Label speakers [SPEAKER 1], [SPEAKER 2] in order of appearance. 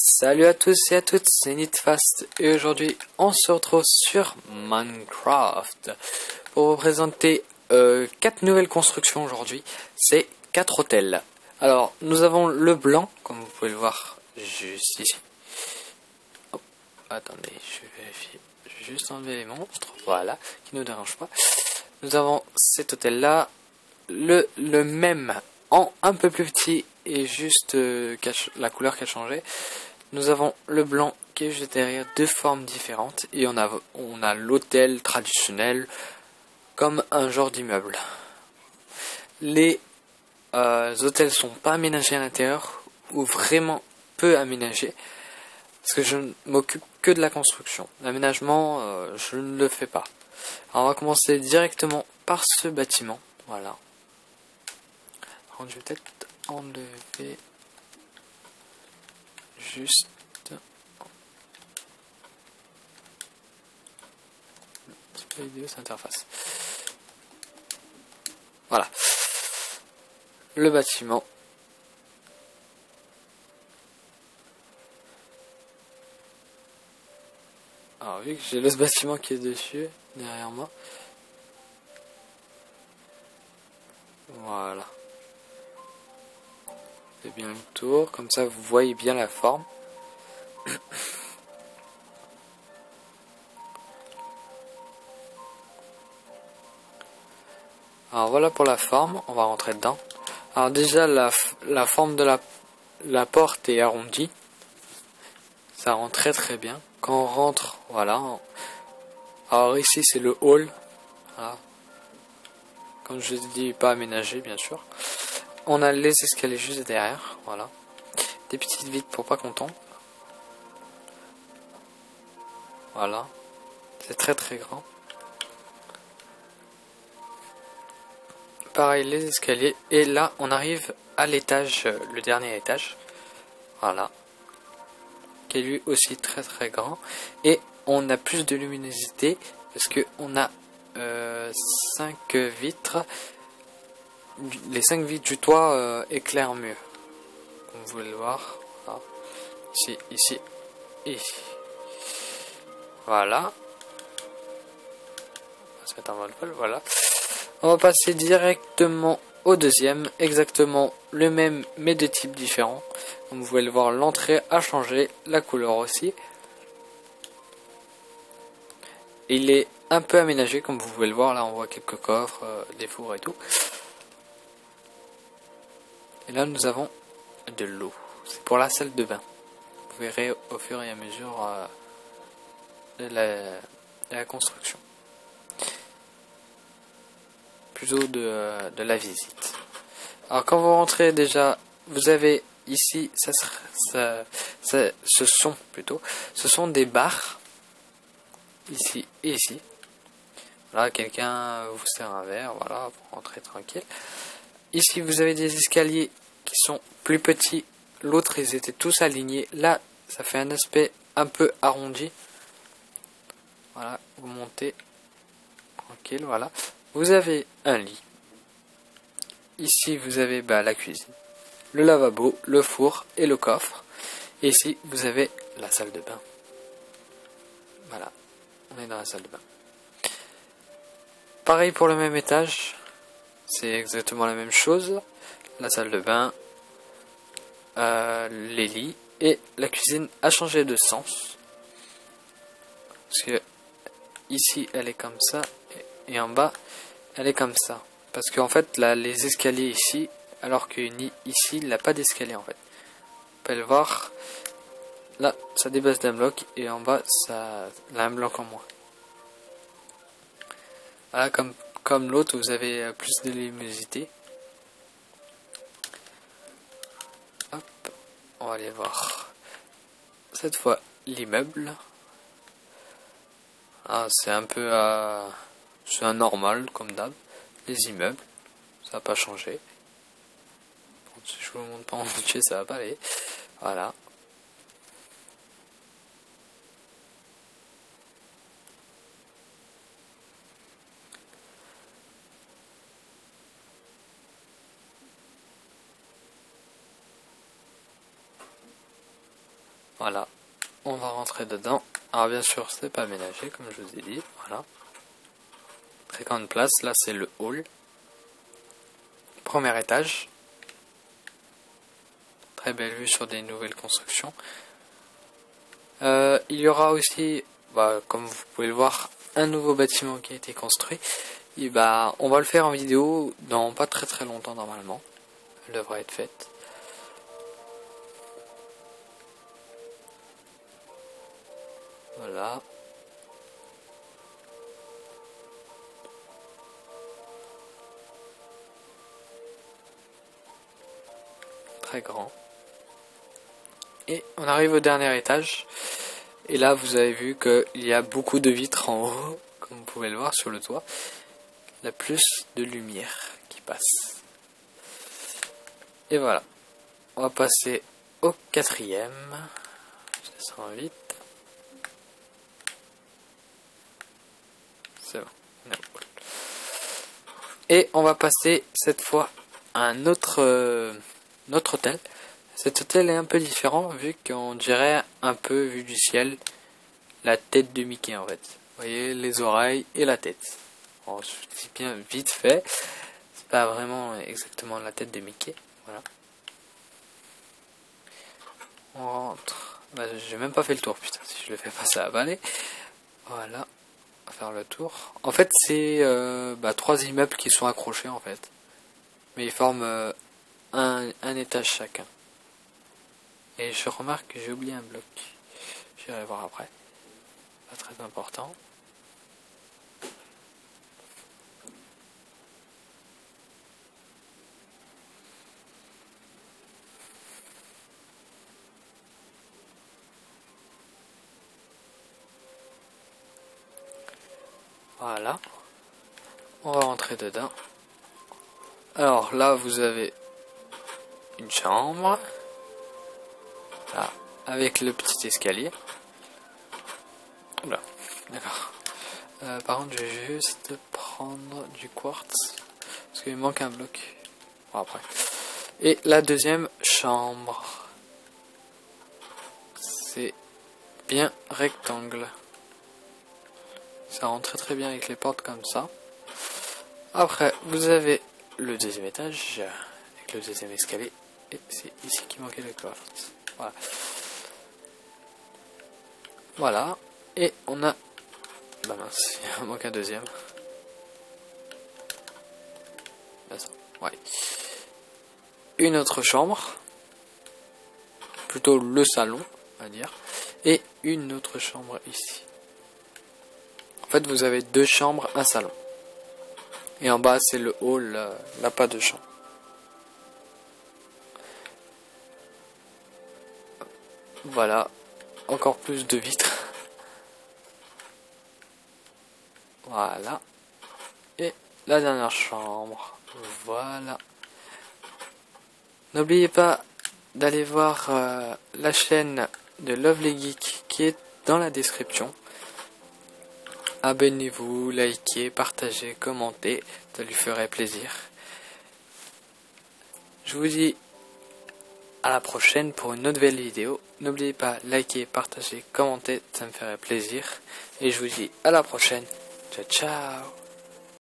[SPEAKER 1] Salut à tous et à toutes, c'est Nitfast et aujourd'hui on se retrouve sur Minecraft pour vous présenter 4 nouvelles constructions aujourd'hui. C'est 4 hôtels. Alors nous avons le blanc, comme vous pouvez le voir juste ici. Oh, attendez, je vérifie. Je vais juste enlever les monstres, voilà, qui ne nous dérangent pas. Nous avons cet hôtel là, le même en un peu plus petit et juste la couleur qui a changé. Nous avons le blanc qui est juste derrière, deux formes différentes, et on a l'hôtel traditionnel comme un genre d'immeuble. Les hôtels sont pas aménagés à l'intérieur ou vraiment peu aménagés parce que je ne m'occupe que de la construction. L'aménagement, je ne le fais pas. Alors on va commencer directement par ce bâtiment. Voilà. Alors, je vais peut-être enlever juste vidéo, cette interface. Voilà. Le bâtiment. Alors vu que j'ai le bâtiment qui est dessus, derrière moi. Voilà. C'est bien le tour, comme ça vous voyez bien la forme. Alors voilà pour la forme, on va rentrer dedans. Alors déjà la forme de la porte est arrondie. Ça rend très très bien. Quand on rentre, voilà. Alors ici c'est le hall. Voilà. Comme je dis, pas aménagé bien sûr. On a les escaliers juste derrière, voilà. Des petites vitres pour pas qu'on tombe. Voilà. C'est très très grand. Pareil les escaliers. Et là on arrive à l'étage, le dernier étage. Voilà. Qui est lui aussi très très grand. Et on a plus de luminosité parce que on a 5 vitres. Les 5 vitres du toit éclairent mieux. Comme vous pouvez le voir. Voilà. Ici, ici, ici. Voilà. On va se mettre en mode vol, voilà. On va passer directement au deuxième. Exactement le même mais de types différents. Comme vous pouvez le voir, l'entrée a changé. La couleur aussi. Il est un peu aménagé comme vous pouvez le voir. Là on voit quelques coffres, des fours et tout. Et là nous avons de l'eau. C'est pour la salle de bain. Vous verrez au fur et à mesure de la construction. Plutôt de la visite. Alors quand vous rentrez déjà, vous avez ici, ce sont des bars. Ici et ici. Voilà, quelqu'un vous sert un verre, voilà, pour rentrer tranquille. Ici vous avez des escaliers qui sont plus petits. L'autre ils étaient tous alignés. Là ça fait un aspect un peu arrondi. Voilà, vous montez tranquille, voilà. Vous avez un lit. Ici vous avez la cuisine, le lavabo, le four et le coffre. Et ici vous avez la salle de bain. Voilà, on est dans la salle de bain. Pareil pour le même étage, c'est exactement la même chose. La salle de bain, les lits et la cuisine a changé de sens. Parce que ici elle est comme ça et en bas elle est comme ça. Parce qu'en fait là les escaliers ici, alors que ici il n'a pas d'escalier en fait. On peut le voir, là ça dépasse d'un bloc et en bas ça a un bloc en moins. Voilà, comme l'autre vous avez plus de luminosité. Hop, on va aller voir cette fois l'immeuble. Ah, c'est un peu c'est un normal comme d'hab. Les immeubles, ça n'a pas changé. Bon, si je vous le montre pas en entier, ça va pas aller. Voilà. Voilà, on va rentrer dedans. Alors bien sûr, c'est pas aménagé comme je vous ai dit. Voilà. Très grande place, là c'est le hall. Premier étage. Très belle vue sur des nouvelles constructions. Il y aura aussi, comme vous pouvez le voir, un nouveau bâtiment qui a été construit. Et on va le faire en vidéo dans pas très longtemps normalement. Elle devrait être faite. Voilà. Très grand. Et on arrive au dernier étage. Et là, vous avez vu qu'il y a beaucoup de vitres en haut, comme vous pouvez le voir sur le toit. Il y a plus de lumière qui passe. Et voilà. On va passer au quatrième. Je descends vite. C'est bon. Et on va passer cette fois à un autre hôtel. Cet hôtel est un peu différent vu qu'on dirait un peu vu du ciel la tête de Mickey en fait. Vous voyez les oreilles et la tête. Bon, je dis bien vite fait. C'est pas vraiment exactement la tête de Mickey. Voilà. On rentre. J'ai même pas fait le tour, putain. Si je le fais pas, ça va aller. Voilà. On va faire le tour. En fait, c'est 3 immeubles qui sont accrochés en fait. Mais ils forment un étage chacun. Et je remarque que j'ai oublié un bloc. J'irai voir après. Pas très important. Voilà. On va rentrer dedans. Alors là, vous avez une chambre. Là, avec le petit escalier. Oula, d'accord. Par contre, je vais juste prendre du quartz. Parce qu'il me manque un bloc. Bon, après. Et la deuxième chambre. C'est bien rectangle. Ça rentre très bien avec les portes comme ça. Après, vous avez le deuxième étage. Avec le deuxième escalier. Et c'est ici qu'il manquait le quartz. Voilà. Voilà. Et on a... Bah mince, il manque un deuxième. Ouais. Une autre chambre. Plutôt le salon, on va dire. Et une autre chambre ici. En fait, vous avez 2 chambres, un salon. Et en bas, c'est le hall, là pas de chambre. Voilà. Encore plus de vitres. Voilà. Et la dernière chambre. Voilà. N'oubliez pas d'aller voir la chaîne de Lovely Geek qui est dans la description. Abonnez-vous, likez, partagez, commentez, ça lui ferait plaisir. Je vous dis à la prochaine pour une nouvelle vidéo. N'oubliez pas, likez, partagez, commentez, ça me ferait plaisir. Et je vous dis à la prochaine. Ciao, ciao.